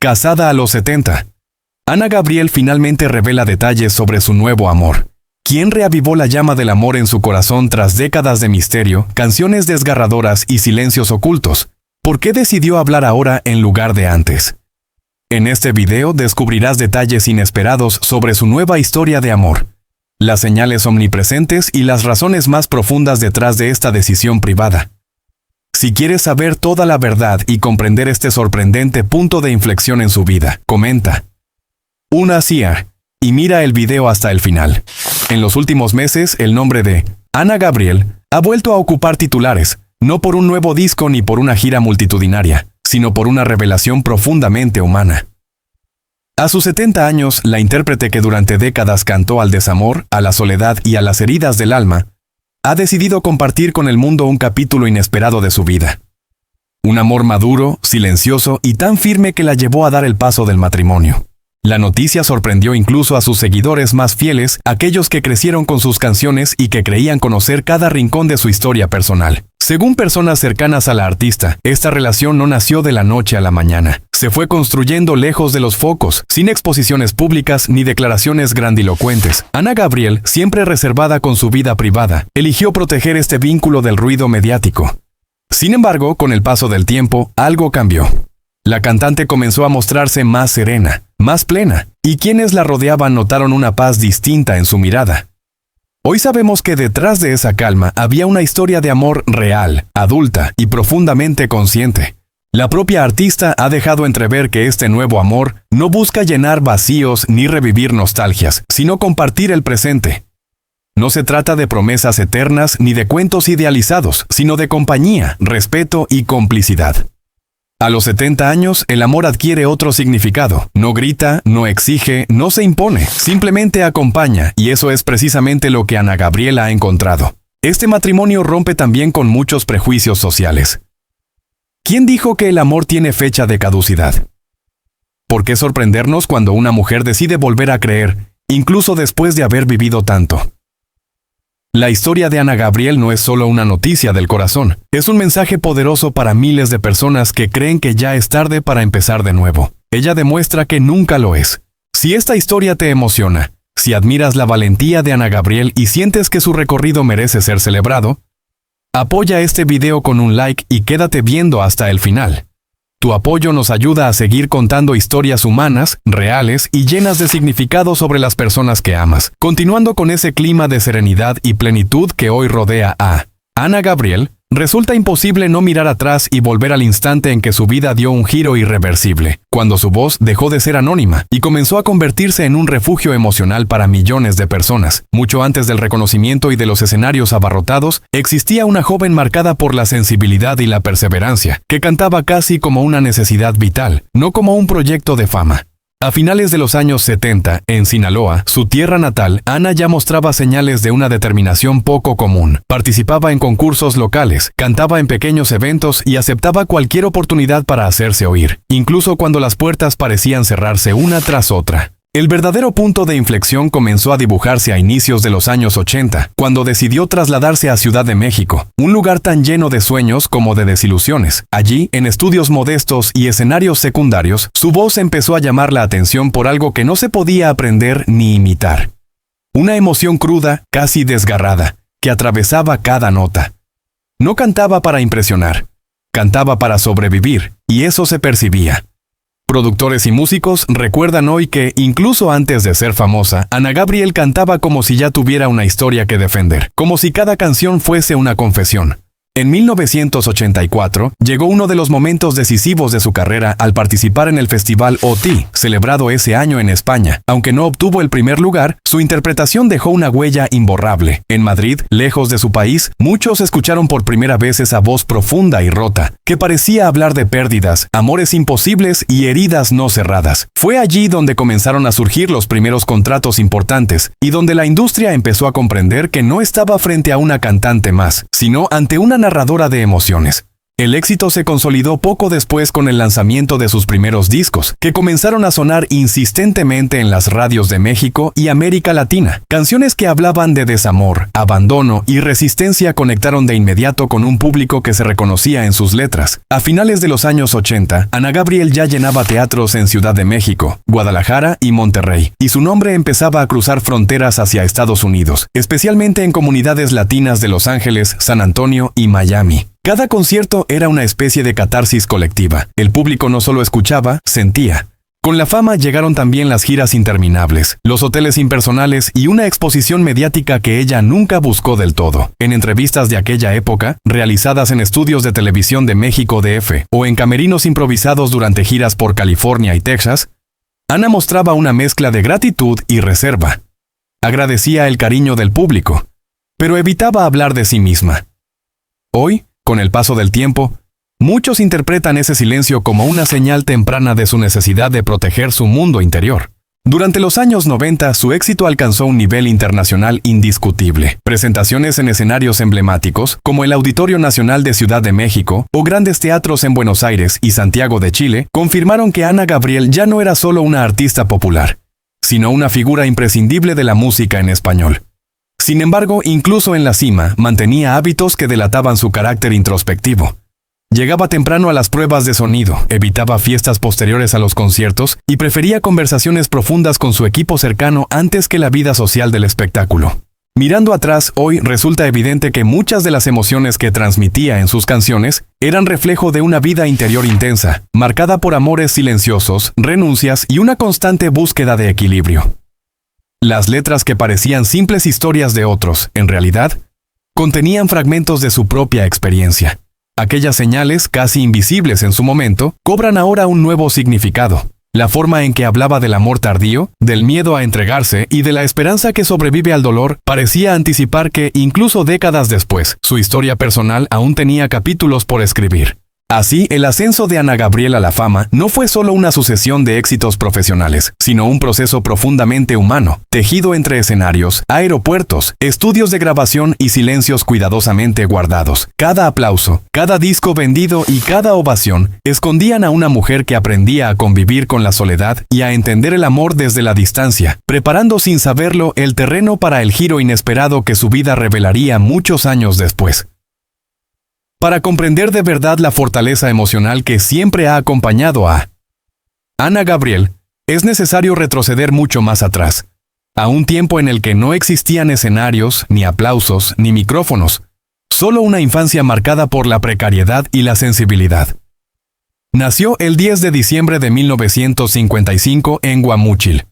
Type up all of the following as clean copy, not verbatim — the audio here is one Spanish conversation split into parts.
Casada a los 70. Ana Gabriel finalmente revela detalles sobre su nuevo amor. ¿Quién reavivó la llama del amor en su corazón tras décadas de misterio, canciones desgarradoras y silencios ocultos? ¿Por qué decidió hablar ahora en lugar de antes? En este video descubrirás detalles inesperados sobre su nueva historia de amor, las señales omnipresentes y las razones más profundas detrás de esta decisión privada. Si quieres saber toda la verdad y comprender este sorprendente punto de inflexión en su vida, comenta. Una y mira el video hasta el final. En los últimos meses, el nombre de Ana Gabriel ha vuelto a ocupar titulares, no por un nuevo disco ni por una gira multitudinaria, sino por una revelación profundamente humana. A sus 70 años, la intérprete que durante décadas cantó al desamor, a la soledad y a las heridas del alma, ha decidido compartir con el mundo un capítulo inesperado de su vida. Un amor maduro, silencioso y tan firme que la llevó a dar el paso del matrimonio. La noticia sorprendió incluso a sus seguidores más fieles, aquellos que crecieron con sus canciones y que creían conocer cada rincón de su historia personal. Según personas cercanas a la artista, esta relación no nació de la noche a la mañana. Se fue construyendo lejos de los focos, sin exposiciones públicas ni declaraciones grandilocuentes. Ana Gabriel, siempre reservada con su vida privada, eligió proteger este vínculo del ruido mediático. Sin embargo, con el paso del tiempo, algo cambió. La cantante comenzó a mostrarse más serena, más plena, y quienes la rodeaban notaron una paz distinta en su mirada. Hoy sabemos que detrás de esa calma había una historia de amor real, adulta y profundamente consciente. La propia artista ha dejado entrever que este nuevo amor no busca llenar vacíos ni revivir nostalgias, sino compartir el presente. No se trata de promesas eternas ni de cuentos idealizados, sino de compañía, respeto y complicidad. A los 70 años, el amor adquiere otro significado. No grita, no exige, no se impone, simplemente acompaña, y eso es precisamente lo que Ana Gabriel ha encontrado. Este matrimonio rompe también con muchos prejuicios sociales. ¿Quién dijo que el amor tiene fecha de caducidad? ¿Por qué sorprendernos cuando una mujer decide volver a creer, incluso después de haber vivido tanto? La historia de Ana Gabriel no es solo una noticia del corazón, es un mensaje poderoso para miles de personas que creen que ya es tarde para empezar de nuevo. Ella demuestra que nunca lo es. Si esta historia te emociona, si admiras la valentía de Ana Gabriel y sientes que su recorrido merece ser celebrado, apoya este video con un like y quédate viendo hasta el final. Tu apoyo nos ayuda a seguir contando historias humanas, reales y llenas de significado sobre las personas que amas, continuando con ese clima de serenidad y plenitud que hoy rodea a Ana Gabriel. Resulta imposible no mirar atrás y volver al instante en que su vida dio un giro irreversible, cuando su voz dejó de ser anónima y comenzó a convertirse en un refugio emocional para millones de personas. Mucho antes del reconocimiento y de los escenarios abarrotados, existía una joven marcada por la sensibilidad y la perseverancia, que cantaba casi como una necesidad vital, no como un proyecto de fama. A finales de los años 70, en Sinaloa, su tierra natal, Ana ya mostraba señales de una determinación poco común. Participaba en concursos locales, cantaba en pequeños eventos y aceptaba cualquier oportunidad para hacerse oír, incluso cuando las puertas parecían cerrarse una tras otra. El verdadero punto de inflexión comenzó a dibujarse a inicios de los años 80, cuando decidió trasladarse a Ciudad de México, un lugar tan lleno de sueños como de desilusiones. Allí, en estudios modestos y escenarios secundarios, su voz empezó a llamar la atención por algo que no se podía aprender ni imitar. Una emoción cruda, casi desgarrada, que atravesaba cada nota. No cantaba para impresionar, cantaba para sobrevivir, y eso se percibía. Productores y músicos recuerdan hoy que, incluso antes de ser famosa, Ana Gabriel cantaba como si ya tuviera una historia que defender, como si cada canción fuese una confesión. En 1984, llegó uno de los momentos decisivos de su carrera al participar en el festival OT, celebrado ese año en España. Aunque no obtuvo el primer lugar, su interpretación dejó una huella imborrable. En Madrid, lejos de su país, muchos escucharon por primera vez esa voz profunda y rota, que parecía hablar de pérdidas, amores imposibles y heridas no cerradas. Fue allí donde comenzaron a surgir los primeros contratos importantes, y donde la industria empezó a comprender que no estaba frente a una cantante más, sino ante una narradora de emociones. El éxito se consolidó poco después con el lanzamiento de sus primeros discos, que comenzaron a sonar insistentemente en las radios de México y América Latina. Canciones que hablaban de desamor, abandono y resistencia conectaron de inmediato con un público que se reconocía en sus letras. A finales de los años 80, Ana Gabriel ya llenaba teatros en Ciudad de México, Guadalajara y Monterrey, y su nombre empezaba a cruzar fronteras hacia Estados Unidos, especialmente en comunidades latinas de Los Ángeles, San Antonio y Miami. Cada concierto era una especie de catarsis colectiva. El público no solo escuchaba, sentía. Con la fama llegaron también las giras interminables, los hoteles impersonales y una exposición mediática que ella nunca buscó del todo. En entrevistas de aquella época, realizadas en estudios de televisión de México DF o en camerinos improvisados durante giras por California y Texas, Ana mostraba una mezcla de gratitud y reserva. Agradecía el cariño del público, pero evitaba hablar de sí misma. Hoy, con el paso del tiempo, muchos interpretan ese silencio como una señal temprana de su necesidad de proteger su mundo interior. Durante los años 90, su éxito alcanzó un nivel internacional indiscutible. Presentaciones en escenarios emblemáticos, como el Auditorio Nacional de Ciudad de México o grandes teatros en Buenos Aires y Santiago de Chile, confirmaron que Ana Gabriel ya no era solo una artista popular, sino una figura imprescindible de la música en español. Sin embargo, incluso en la cima, mantenía hábitos que delataban su carácter introspectivo. Llegaba temprano a las pruebas de sonido, evitaba fiestas posteriores a los conciertos y prefería conversaciones profundas con su equipo cercano antes que la vida social del espectáculo. Mirando atrás, hoy resulta evidente que muchas de las emociones que transmitía en sus canciones eran reflejo de una vida interior intensa, marcada por amores silenciosos, renuncias y una constante búsqueda de equilibrio. Las letras que parecían simples historias de otros, en realidad, contenían fragmentos de su propia experiencia. Aquellas señales, casi invisibles en su momento, cobran ahora un nuevo significado. La forma en que hablaba del amor tardío, del miedo a entregarse y de la esperanza que sobrevive al dolor, parecía anticipar que, incluso décadas después, su historia personal aún tenía capítulos por escribir. Así, el ascenso de Ana Gabriel a la fama no fue solo una sucesión de éxitos profesionales, sino un proceso profundamente humano, tejido entre escenarios, aeropuertos, estudios de grabación y silencios cuidadosamente guardados. Cada aplauso, cada disco vendido y cada ovación escondían a una mujer que aprendía a convivir con la soledad y a entender el amor desde la distancia, preparando sin saberlo el terreno para el giro inesperado que su vida revelaría muchos años después. Para comprender de verdad la fortaleza emocional que siempre ha acompañado a Ana Gabriel, es necesario retroceder mucho más atrás, a un tiempo en el que no existían escenarios, ni aplausos, ni micrófonos, solo una infancia marcada por la precariedad y la sensibilidad. Nació el 10 de diciembre de 1955 en Guamúchil,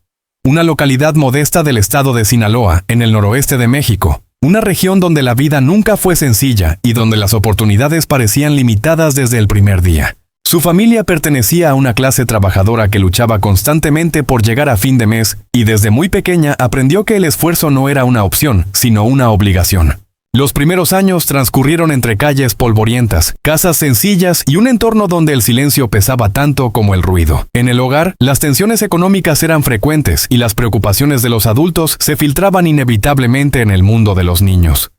una localidad modesta del estado de Sinaloa, en el noroeste de México. Una región donde la vida nunca fue sencilla y donde las oportunidades parecían limitadas desde el primer día. Su familia pertenecía a una clase trabajadora que luchaba constantemente por llegar a fin de mes y desde muy pequeña aprendió que el esfuerzo no era una opción, sino una obligación. Los primeros años transcurrieron entre calles polvorientas, casas sencillas y un entorno donde el silencio pesaba tanto como el ruido. En el hogar, las tensiones económicas eran frecuentes y las preocupaciones de los adultos se filtraban inevitablemente en el mundo de los niños.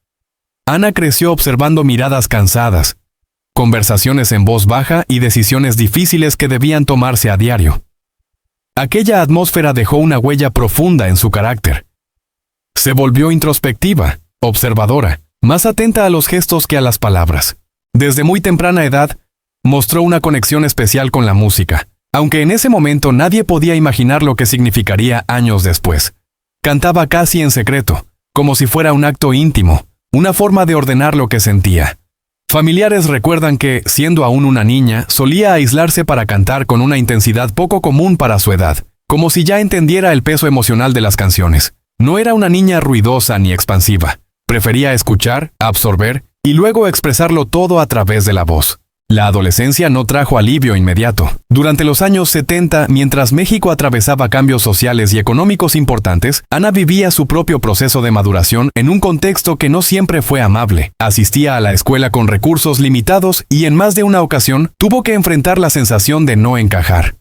Ana creció observando miradas cansadas, conversaciones en voz baja y decisiones difíciles que debían tomarse a diario. Aquella atmósfera dejó una huella profunda en su carácter. Se volvió introspectiva, observadora, más atenta a los gestos que a las palabras. Desde muy temprana edad, mostró una conexión especial con la música, aunque en ese momento nadie podía imaginar lo que significaría años después. Cantaba casi en secreto, como si fuera un acto íntimo, una forma de ordenar lo que sentía. Familiares recuerdan que, siendo aún una niña, solía aislarse para cantar con una intensidad poco común para su edad, como si ya entendiera el peso emocional de las canciones. No era una niña ruidosa ni expansiva. Prefería escuchar, absorber y luego expresarlo todo a través de la voz. La adolescencia no trajo alivio inmediato. Durante los años 70, mientras México atravesaba cambios sociales y económicos importantes, Ana vivía su propio proceso de maduración en un contexto que no siempre fue amable. Asistía a la escuela con recursos limitados y en más de una ocasión tuvo que enfrentar la sensación de no encajar.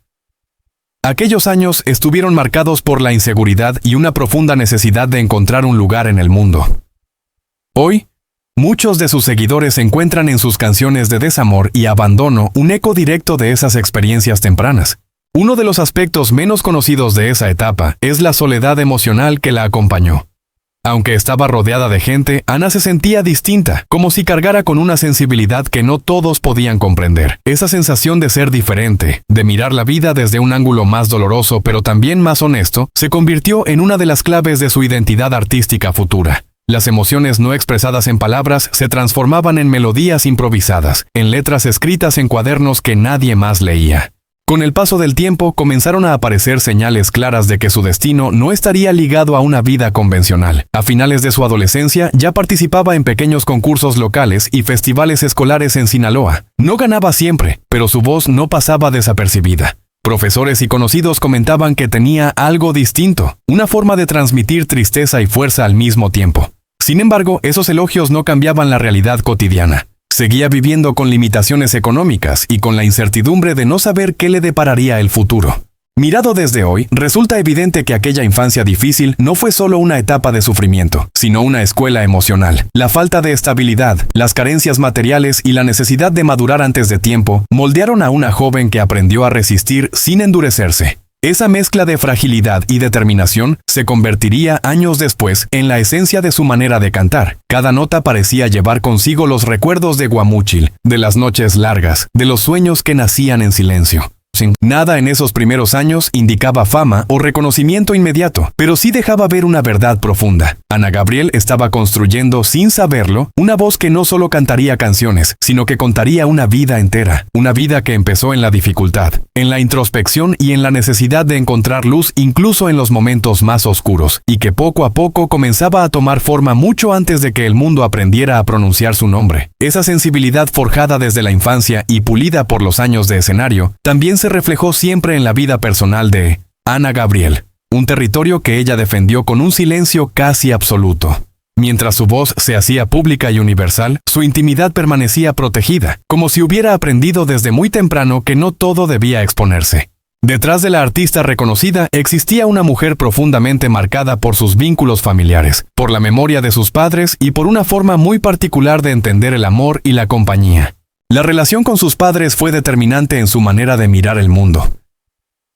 Aquellos años estuvieron marcados por la inseguridad y una profunda necesidad de encontrar un lugar en el mundo. Hoy, Muchos de sus seguidores encuentran en sus canciones de desamor y abandono un eco directo de esas experiencias tempranas. Uno de los aspectos menos conocidos de esa etapa es la soledad emocional que la acompañó. Aunque estaba rodeada de gente, Ana se sentía distinta, como si cargara con una sensibilidad que no todos podían comprender. Esa sensación de ser diferente, de mirar la vida desde un ángulo más doloroso pero también más honesto, se convirtió en una de las claves de su identidad artística futura. Las emociones no expresadas en palabras se transformaban en melodías improvisadas, en letras escritas en cuadernos que nadie más leía. Con el paso del tiempo comenzaron a aparecer señales claras de que su destino no estaría ligado a una vida convencional. A finales de su adolescencia ya participaba en pequeños concursos locales y festivales escolares en Sinaloa. No ganaba siempre, pero su voz no pasaba desapercibida. Profesores y conocidos comentaban que tenía algo distinto, una forma de transmitir tristeza y fuerza al mismo tiempo. Sin embargo, esos elogios no cambiaban la realidad cotidiana. Seguía viviendo con limitaciones económicas y con la incertidumbre de no saber qué le depararía el futuro. Mirado desde hoy, resulta evidente que aquella infancia difícil no fue solo una etapa de sufrimiento, sino una escuela emocional. La falta de estabilidad, las carencias materiales y la necesidad de madurar antes de tiempo moldearon a una joven que aprendió a resistir sin endurecerse. Esa mezcla de fragilidad y determinación se convertiría años después en la esencia de su manera de cantar. Cada nota parecía llevar consigo los recuerdos de Guamúchil, de las noches largas, de los sueños que nacían en silencio. Nada en esos primeros años indicaba fama o reconocimiento inmediato, pero sí dejaba ver una verdad profunda. Ana Gabriel estaba construyendo, sin saberlo, una voz que no solo cantaría canciones, sino que contaría una vida entera. Una vida que empezó en la dificultad, en la introspección y en la necesidad de encontrar luz incluso en los momentos más oscuros, y que poco a poco comenzaba a tomar forma mucho antes de que el mundo aprendiera a pronunciar su nombre. Esa sensibilidad forjada desde la infancia y pulida por los años de escenario, también se reflejó siempre en la vida personal de Ana Gabriel, un territorio que ella defendió con un silencio casi absoluto. Mientras su voz se hacía pública y universal, su intimidad permanecía protegida, como si hubiera aprendido desde muy temprano que no todo debía exponerse. Detrás de la artista reconocida existía una mujer profundamente marcada por sus vínculos familiares, por la memoria de sus padres y por una forma muy particular de entender el amor y la compañía. La relación con sus padres fue determinante en su manera de mirar el mundo.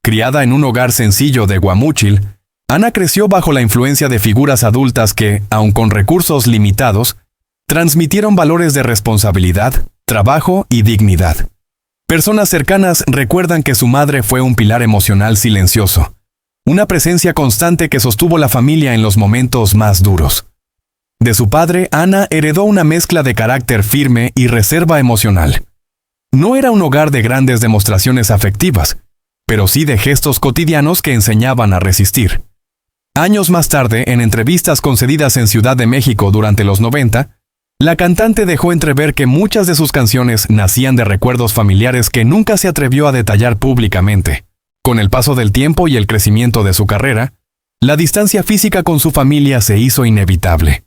Criada en un hogar sencillo de Guamúchil, Ana creció bajo la influencia de figuras adultas que, aun con recursos limitados, transmitieron valores de responsabilidad, trabajo y dignidad. Personas cercanas recuerdan que su madre fue un pilar emocional silencioso, una presencia constante que sostuvo la familia en los momentos más duros. De su padre, Ana heredó una mezcla de carácter firme y reserva emocional. No era un hogar de grandes demostraciones afectivas, pero sí de gestos cotidianos que enseñaban a resistir. Años más tarde, en entrevistas concedidas en Ciudad de México durante los 90, la cantante dejó entrever que muchas de sus canciones nacían de recuerdos familiares que nunca se atrevió a detallar públicamente. Con el paso del tiempo y el crecimiento de su carrera, la distancia física con su familia se hizo inevitable.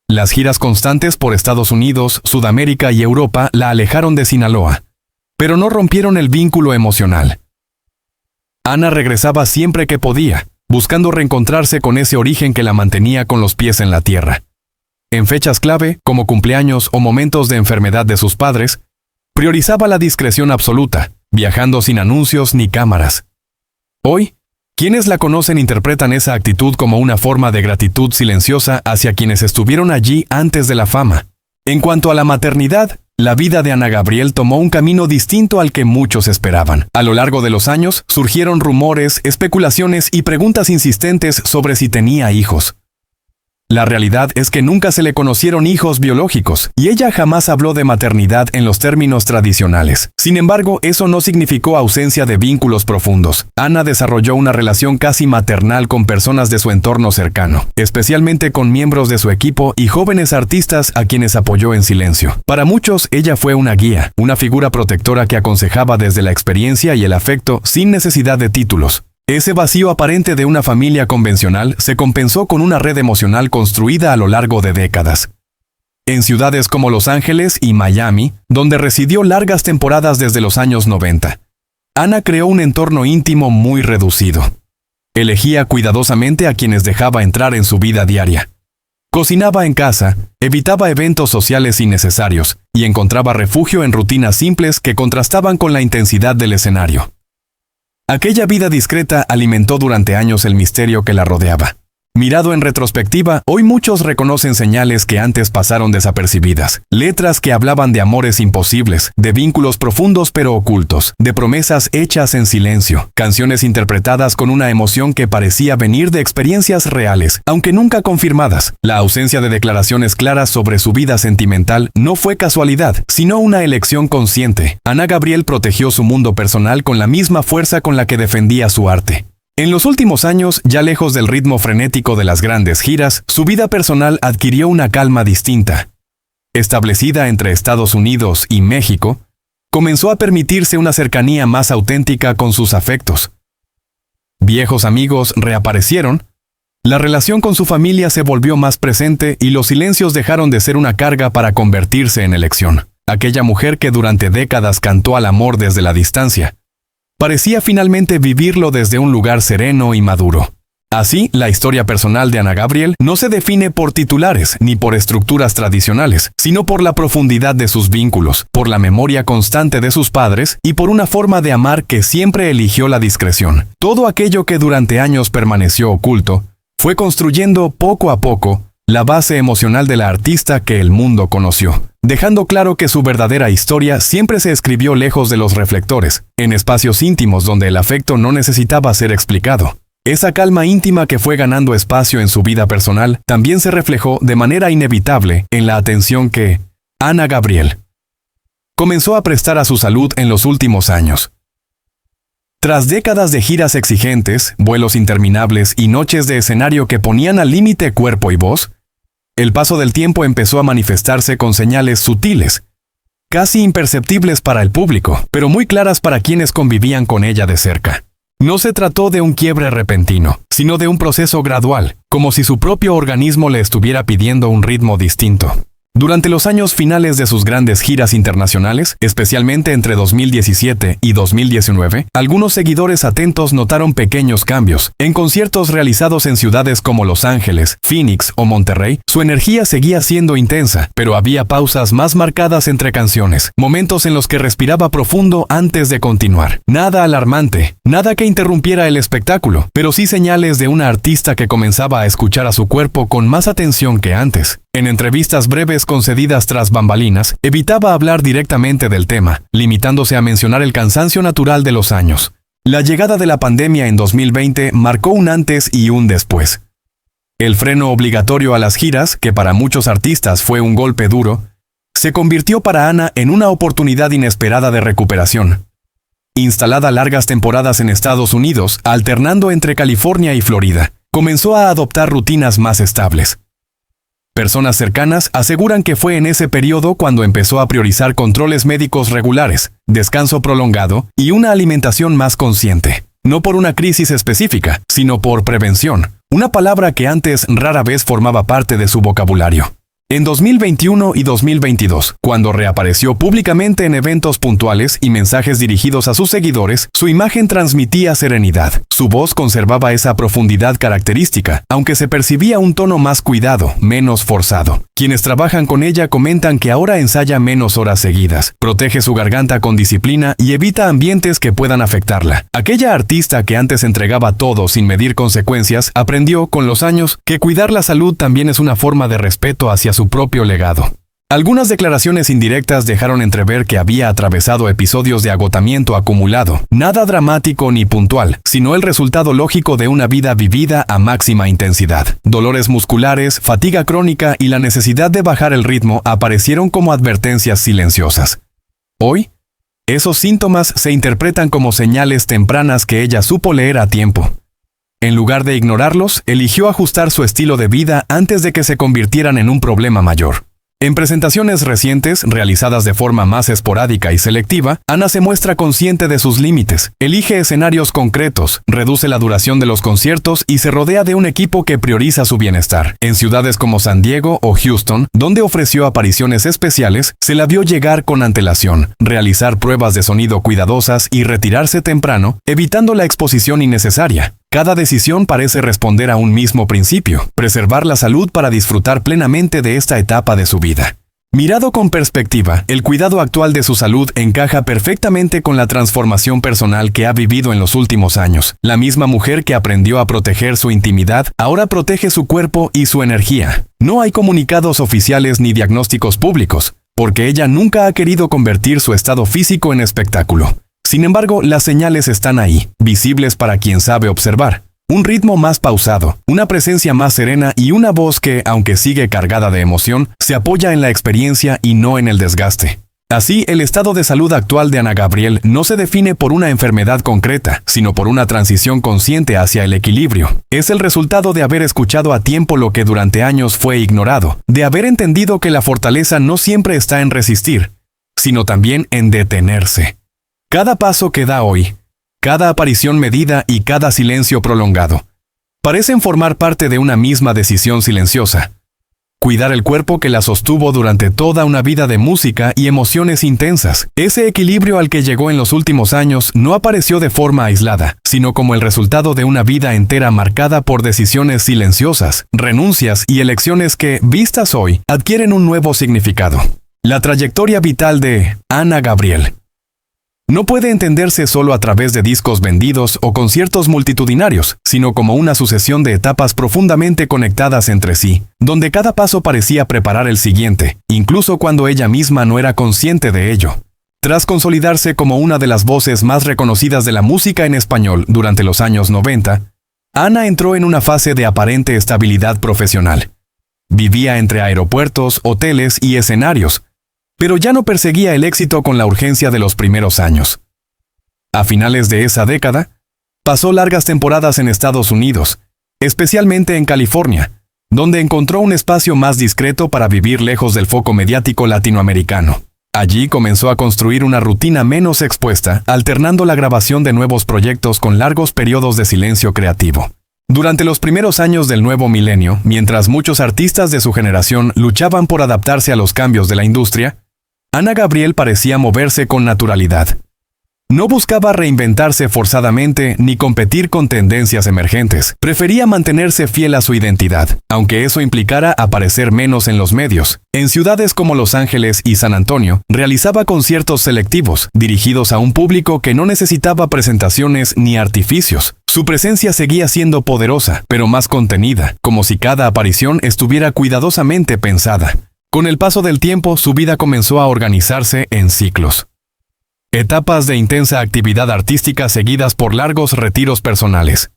Las giras constantes por Estados Unidos, Sudamérica y Europa la alejaron de Sinaloa, pero no rompieron el vínculo emocional. Ana regresaba siempre que podía, buscando reencontrarse con ese origen que la mantenía con los pies en la tierra. En fechas clave, como cumpleaños o momentos de enfermedad de sus padres, priorizaba la discreción absoluta, viajando sin anuncios ni cámaras. Hoy, quienes la conocen interpretan esa actitud como una forma de gratitud silenciosa hacia quienes estuvieron allí antes de la fama. En cuanto a la maternidad, la vida de Ana Gabriel tomó un camino distinto al que muchos esperaban. A lo largo de los años, surgieron rumores, especulaciones y preguntas insistentes sobre si tenía hijos. La realidad es que nunca se le conocieron hijos biológicos, y ella jamás habló de maternidad en los términos tradicionales. Sin embargo, eso no significó ausencia de vínculos profundos. Ana desarrolló una relación casi maternal con personas de su entorno cercano, especialmente con miembros de su equipo y jóvenes artistas a quienes apoyó en silencio. Para muchos, ella fue una guía, una figura protectora que aconsejaba desde la experiencia y el afecto sin necesidad de títulos. Ese vacío aparente de una familia convencional se compensó con una red emocional construida a lo largo de décadas. En ciudades como Los Ángeles y Miami, donde residió largas temporadas desde los años 90, Ana creó un entorno íntimo muy reducido. Elegía cuidadosamente a quienes dejaba entrar en su vida diaria. Cocinaba en casa, evitaba eventos sociales innecesarios y encontraba refugio en rutinas simples que contrastaban con la intensidad del escenario. Aquella vida discreta alimentó durante años el misterio que la rodeaba. Mirado en retrospectiva, hoy muchos reconocen señales que antes pasaron desapercibidas. Letras que hablaban de amores imposibles, de vínculos profundos pero ocultos, de promesas hechas en silencio, canciones interpretadas con una emoción que parecía venir de experiencias reales, aunque nunca confirmadas. La ausencia de declaraciones claras sobre su vida sentimental no fue casualidad, sino una elección consciente. Ana Gabriel protegió su mundo personal con la misma fuerza con la que defendía su arte. En los últimos años, ya lejos del ritmo frenético de las grandes giras, su vida personal adquirió una calma distinta. Establecida entre Estados Unidos y México, comenzó a permitirse una cercanía más auténtica con sus afectos. Viejos amigos reaparecieron, la relación con su familia se volvió más presente y los silencios dejaron de ser una carga para convertirse en elección. Aquella mujer que durante décadas cantó al amor desde la distancia, parecía finalmente vivirlo desde un lugar sereno y maduro. Así, la historia personal de Ana Gabriel no se define por titulares ni por estructuras tradicionales, sino por la profundidad de sus vínculos, por la memoria constante de sus padres y por una forma de amar que siempre eligió la discreción. Todo aquello que durante años permaneció oculto, fue construyendo poco a poco la base emocional de la artista que el mundo conoció, dejando claro que su verdadera historia siempre se escribió lejos de los reflectores, en espacios íntimos donde el afecto no necesitaba ser explicado. Esa calma íntima que fue ganando espacio en su vida personal también se reflejó de manera inevitable en la atención que Ana Gabriel comenzó a prestar a su salud en los últimos años. Tras décadas de giras exigentes, vuelos interminables y noches de escenario que ponían al límite cuerpo y voz, el paso del tiempo empezó a manifestarse con señales sutiles, casi imperceptibles para el público, pero muy claras para quienes convivían con ella de cerca. No se trató de un quiebre repentino, sino de un proceso gradual, como si su propio organismo le estuviera pidiendo un ritmo distinto. Durante los años finales de sus grandes giras internacionales, especialmente entre 2017 y 2019, algunos seguidores atentos notaron pequeños cambios. En conciertos realizados en ciudades como Los Ángeles, Phoenix o Monterrey, su energía seguía siendo intensa, pero había pausas más marcadas entre canciones, momentos en los que respiraba profundo antes de continuar. Nada alarmante, nada que interrumpiera el espectáculo, pero sí señales de una artista que comenzaba a escuchar a su cuerpo con más atención que antes. En entrevistas breves concedidas tras bambalinas, evitaba hablar directamente del tema, limitándose a mencionar el cansancio natural de los años. La llegada de la pandemia en 2020 marcó un antes y un después. El freno obligatorio a las giras, que para muchos artistas fue un golpe duro, se convirtió para Ana en una oportunidad inesperada de recuperación. Instalada largas temporadas en Estados Unidos, alternando entre California y Florida, comenzó a adoptar rutinas más estables. Personas cercanas aseguran que fue en ese periodo cuando empezó a priorizar controles médicos regulares, descanso prolongado y una alimentación más consciente. No por una crisis específica, sino por prevención, una palabra que antes rara vez formaba parte de su vocabulario. En 2021 y 2022, cuando reapareció públicamente en eventos puntuales y mensajes dirigidos a sus seguidores, su imagen transmitía serenidad. Su voz conservaba esa profundidad característica, aunque se percibía un tono más cuidado, menos forzado. Quienes trabajan con ella comentan que ahora ensaya menos horas seguidas, protege su garganta con disciplina y evita ambientes que puedan afectarla. Aquella artista que antes entregaba todo sin medir consecuencias, aprendió con los años que cuidar la salud también es una forma de respeto hacia su propio legado. Algunas declaraciones indirectas dejaron entrever que había atravesado episodios de agotamiento acumulado, nada dramático ni puntual, sino el resultado lógico de una vida vivida a máxima intensidad. Dolores musculares, fatiga crónica y la necesidad de bajar el ritmo aparecieron como advertencias silenciosas. Hoy, esos síntomas se interpretan como señales tempranas que ella supo leer a tiempo. En lugar de ignorarlos, eligió ajustar su estilo de vida antes de que se convirtieran en un problema mayor. En presentaciones recientes, realizadas de forma más esporádica y selectiva, Ana se muestra consciente de sus límites, elige escenarios concretos, reduce la duración de los conciertos y se rodea de un equipo que prioriza su bienestar. En ciudades como San Diego o Houston, donde ofreció apariciones especiales, se la vio llegar con antelación, realizar pruebas de sonido cuidadosas y retirarse temprano, evitando la exposición innecesaria. cada decisión parece responder a un mismo principio: preservar la salud para disfrutar plenamente de esta etapa de su vida. Mirado con perspectiva, el cuidado actual de su salud encaja perfectamente con la transformación personal que ha vivido en los últimos años. La misma mujer que aprendió a proteger su intimidad, ahora protege su cuerpo y su energía. No hay comunicados oficiales ni diagnósticos públicos, porque ella nunca ha querido convertir su estado físico en espectáculo. Sin embargo, las señales están ahí, visibles para quien sabe observar. Un ritmo más pausado, una presencia más serena y una voz que, aunque sigue cargada de emoción, se apoya en la experiencia y no en el desgaste. Así, el estado de salud actual de Ana Gabriel no se define por una enfermedad concreta, sino por una transición consciente hacia el equilibrio. Es el resultado de haber escuchado a tiempo lo que durante años fue ignorado, de haber entendido que la fortaleza no siempre está en resistir, sino también en detenerse. Cada paso que da hoy, cada aparición medida y cada silencio prolongado parecen formar parte de una misma decisión silenciosa: cuidar el cuerpo que la sostuvo durante toda una vida de música y emociones intensas. Ese equilibrio al que llegó en los últimos años no apareció de forma aislada, sino como el resultado de una vida entera marcada por decisiones silenciosas, renuncias y elecciones que, vistas hoy, adquieren un nuevo significado. La trayectoria vital de Ana Gabriel no puede entenderse solo a través de discos vendidos o conciertos multitudinarios, sino como una sucesión de etapas profundamente conectadas entre sí, donde cada paso parecía preparar el siguiente, incluso cuando ella misma no era consciente de ello. Tras consolidarse como una de las voces más reconocidas de la música en español durante los años 90, Ana entró en una fase de aparente estabilidad profesional. Vivía entre aeropuertos, hoteles y escenarios, pero ya no perseguía el éxito con la urgencia de los primeros años. A finales de esa década, pasó largas temporadas en Estados Unidos, especialmente en California, donde encontró un espacio más discreto para vivir lejos del foco mediático latinoamericano. Allí comenzó a construir una rutina menos expuesta, alternando la grabación de nuevos proyectos con largos periodos de silencio creativo. Durante los primeros años del nuevo milenio, mientras muchos artistas de su generación luchaban por adaptarse a los cambios de la industria, Ana Gabriel parecía moverse con naturalidad. No buscaba reinventarse forzadamente ni competir con tendencias emergentes. Prefería mantenerse fiel a su identidad, aunque eso implicara aparecer menos en los medios. En ciudades como Los Ángeles y San Antonio, realizaba conciertos selectivos, dirigidos a un público que no necesitaba presentaciones ni artificios. Su presencia seguía siendo poderosa, pero más contenida, como si cada aparición estuviera cuidadosamente pensada. Con el paso del tiempo, su vida comenzó a organizarse en ciclos. Etapas de intensa actividad artística seguidas por largos retiros personales.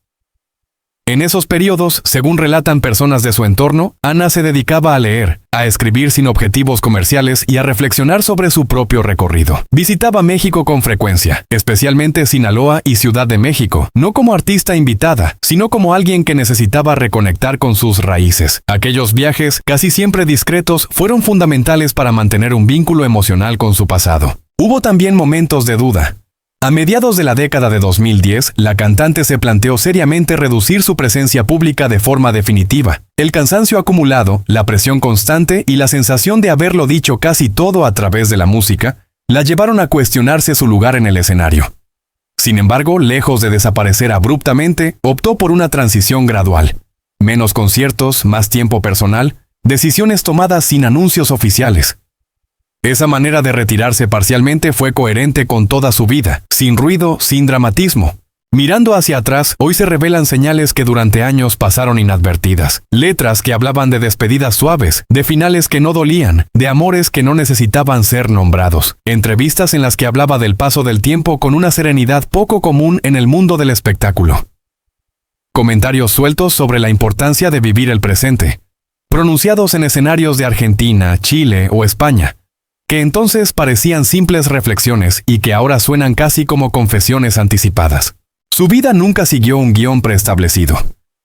En esos periodos, según relatan personas de su entorno, Ana se dedicaba a leer, a escribir sin objetivos comerciales y a reflexionar sobre su propio recorrido. Visitaba México con frecuencia, especialmente Sinaloa y Ciudad de México, no como artista invitada, sino como alguien que necesitaba reconectar con sus raíces. Aquellos viajes, casi siempre discretos, fueron fundamentales para mantener un vínculo emocional con su pasado. Hubo también momentos de duda. A mediados de la década de 2010, la cantante se planteó seriamente reducir su presencia pública de forma definitiva. El cansancio acumulado, la presión constante y la sensación de haberlo dicho casi todo a través de la música, la llevaron a cuestionarse su lugar en el escenario. Sin embargo, lejos de desaparecer abruptamente, optó por una transición gradual. Menos conciertos, más tiempo personal, decisiones tomadas sin anuncios oficiales. Esa manera de retirarse parcialmente fue coherente con toda su vida, sin ruido, sin dramatismo. Mirando hacia atrás, hoy se revelan señales que durante años pasaron inadvertidas. Letras que hablaban de despedidas suaves, de finales que no dolían, de amores que no necesitaban ser nombrados. Entrevistas en las que hablaba del paso del tiempo con una serenidad poco común en el mundo del espectáculo. Comentarios sueltos sobre la importancia de vivir el presente, pronunciados en escenarios de Argentina, Chile o España, que entonces parecían simples reflexiones y que ahora suenan casi como confesiones anticipadas. Su vida nunca siguió un guión preestablecido.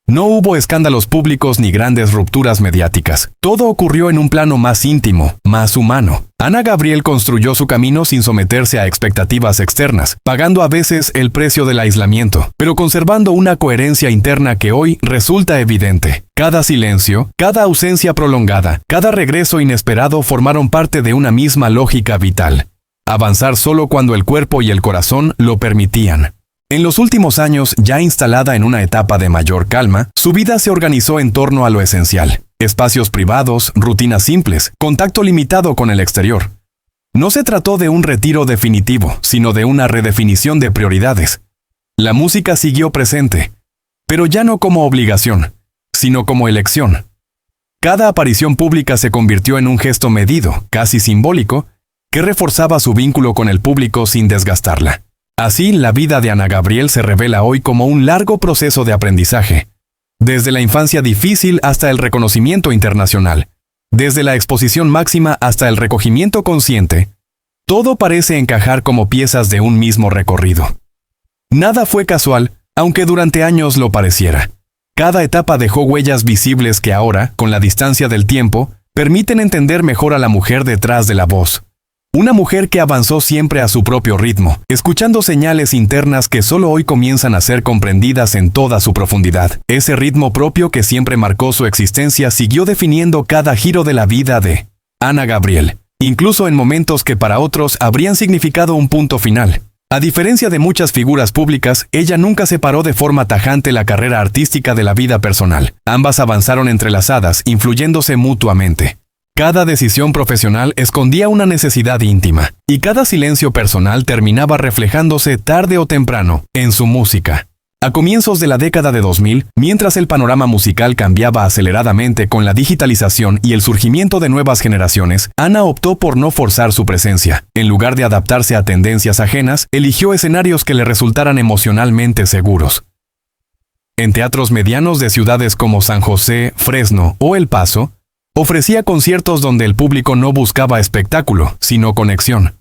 No hubo escándalos públicos ni grandes rupturas mediáticas. Todo ocurrió en un plano más íntimo, más humano. Ana Gabriel construyó su camino sin someterse a expectativas externas, pagando a veces el precio del aislamiento, pero conservando una coherencia interna que hoy resulta evidente. Cada silencio, cada ausencia prolongada, cada regreso inesperado formaron parte de una misma lógica vital. Avanzar solo cuando el cuerpo y el corazón lo permitían. En los últimos años, ya instalada en una etapa de mayor calma, su vida se organizó en torno a lo esencial: espacios privados, rutinas simples, contacto limitado con el exterior. No se trató de un retiro definitivo, sino de una redefinición de prioridades. La música siguió presente, pero ya no como obligación, sino como elección. Cada aparición pública se convirtió en un gesto medido, casi simbólico, que reforzaba su vínculo con el público sin desgastarla. Así, la vida de Ana Gabriel se revela hoy como un largo proceso de aprendizaje. Desde la infancia difícil hasta el reconocimiento internacional, desde la exposición máxima hasta el recogimiento consciente, todo parece encajar como piezas de un mismo recorrido. Nada fue casual, aunque durante años lo pareciera. Cada etapa dejó huellas visibles que ahora, con la distancia del tiempo, permiten entender mejor a la mujer detrás de la voz. Una mujer que avanzó siempre a su propio ritmo, escuchando señales internas que solo hoy comienzan a ser comprendidas en toda su profundidad. Ese ritmo propio que siempre marcó su existencia siguió definiendo cada giro de la vida de Ana Gabriel, incluso en momentos que para otros habrían significado un punto final. A diferencia de muchas figuras públicas, ella nunca separó de forma tajante la carrera artística de la vida personal. Ambas avanzaron entrelazadas, influyéndose mutuamente. Cada decisión profesional escondía una necesidad íntima, y cada silencio personal terminaba reflejándose tarde o temprano en su música. A comienzos de la década de 2000, mientras el panorama musical cambiaba aceleradamente con la digitalización y el surgimiento de nuevas generaciones, Ana optó por no forzar su presencia. En lugar de adaptarse a tendencias ajenas, eligió escenarios que le resultaran emocionalmente seguros. En teatros medianos de ciudades como San José, Fresno o El Paso, ofrecía conciertos donde el público no buscaba espectáculo, sino conexión.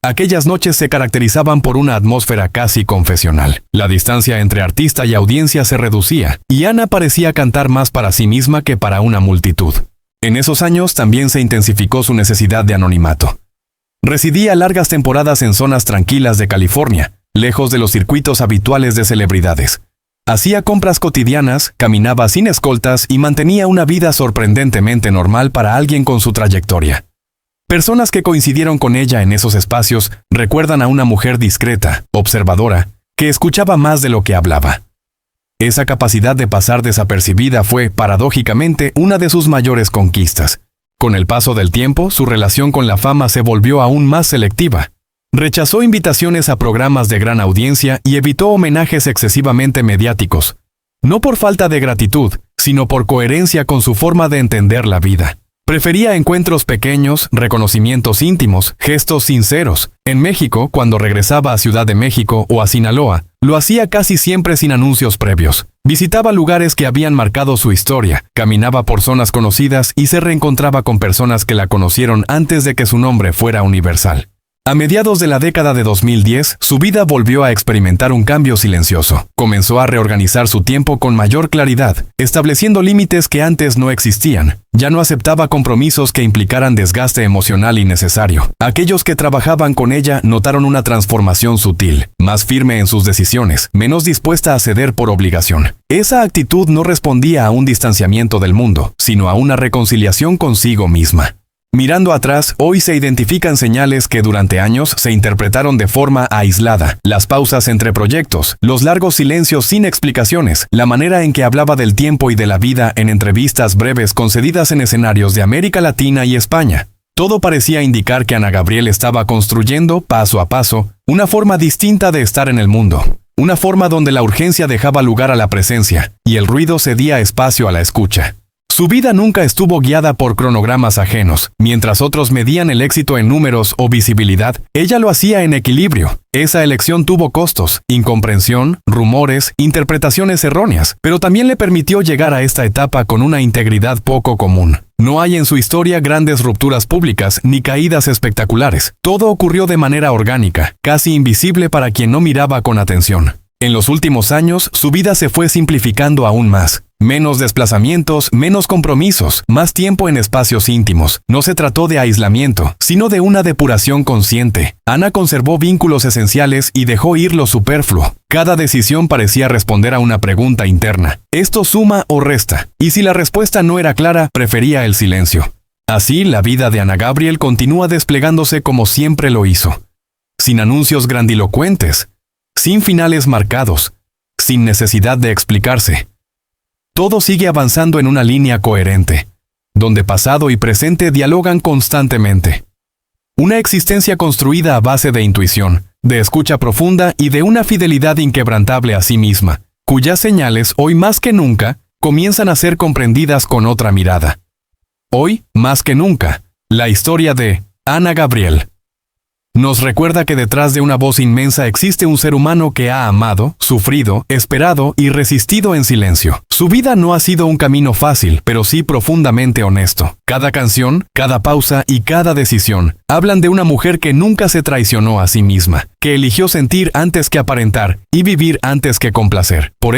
Aquellas noches se caracterizaban por una atmósfera casi confesional. La distancia entre artista y audiencia se reducía, y Ana parecía cantar más para sí misma que para una multitud. En esos años también se intensificó su necesidad de anonimato. Residía largas temporadas en zonas tranquilas de California, lejos de los circuitos habituales de celebridades. Hacía compras cotidianas, caminaba sin escoltas y mantenía una vida sorprendentemente normal para alguien con su trayectoria. Personas que coincidieron con ella en esos espacios recuerdan a una mujer discreta, observadora, que escuchaba más de lo que hablaba. Esa capacidad de pasar desapercibida fue, paradójicamente, una de sus mayores conquistas. Con el paso del tiempo, su relación con la fama se volvió aún más selectiva. Rechazó invitaciones a programas de gran audiencia y evitó homenajes excesivamente mediáticos, no por falta de gratitud, sino por coherencia con su forma de entender la vida. Prefería encuentros pequeños, reconocimientos íntimos, gestos sinceros. En México, cuando regresaba a Ciudad de México o a Sinaloa, lo hacía casi siempre sin anuncios previos. Visitaba lugares que habían marcado su historia, caminaba por zonas conocidas y se reencontraba con personas que la conocieron antes de que su nombre fuera universal. A mediados de la década de 2010, su vida volvió a experimentar un cambio silencioso. Comenzó a reorganizar su tiempo con mayor claridad, estableciendo límites que antes no existían. Ya no aceptaba compromisos que implicaran desgaste emocional innecesario. Aquellos que trabajaban con ella notaron una transformación sutil, más firme en sus decisiones, menos dispuesta a ceder por obligación. Esa actitud no respondía a un distanciamiento del mundo, sino a una reconciliación consigo misma. Mirando atrás, hoy se identifican señales que durante años se interpretaron de forma aislada. Las pausas entre proyectos, los largos silencios sin explicaciones, la manera en que hablaba del tiempo y de la vida en entrevistas breves concedidas en escenarios de América Latina y España. Todo parecía indicar que Ana Gabriel estaba construyendo, paso a paso, una forma distinta de estar en el mundo. Una forma donde la urgencia dejaba lugar a la presencia, y el ruido cedía espacio a la escucha. Su vida nunca estuvo guiada por cronogramas ajenos. Mientras otros medían el éxito en números o visibilidad, ella lo hacía en equilibrio. Esa elección tuvo costos, incomprensión, rumores, interpretaciones erróneas, pero también le permitió llegar a esta etapa con una integridad poco común. No hay en su historia grandes rupturas públicas ni caídas espectaculares. Todo ocurrió de manera orgánica, casi invisible para quien no miraba con atención. En los últimos años, su vida se fue simplificando aún más. Menos desplazamientos, menos compromisos, más tiempo en espacios íntimos. No se trató de aislamiento, sino de una depuración consciente. Ana conservó vínculos esenciales y dejó ir lo superfluo. Cada decisión parecía responder a una pregunta interna. ¿Esto suma o resta? Y si la respuesta no era clara, prefería el silencio. Así, la vida de Ana Gabriel continúa desplegándose como siempre lo hizo. Sin anuncios grandilocuentes, sin finales marcados, sin necesidad de explicarse. Todo sigue avanzando en una línea coherente, donde pasado y presente dialogan constantemente. Una existencia construida a base de intuición, de escucha profunda y de una fidelidad inquebrantable a sí misma, cuyas señales hoy más que nunca comienzan a ser comprendidas con otra mirada. Hoy, más que nunca, la historia de Ana Gabriel nos recuerda que detrás de una voz inmensa existe un ser humano que ha amado, sufrido, esperado y resistido en silencio. Su vida no ha sido un camino fácil, pero sí profundamente honesto. Cada canción, cada pausa y cada decisión hablan de una mujer que nunca se traicionó a sí misma, que eligió sentir antes que aparentar y vivir antes que complacer. Por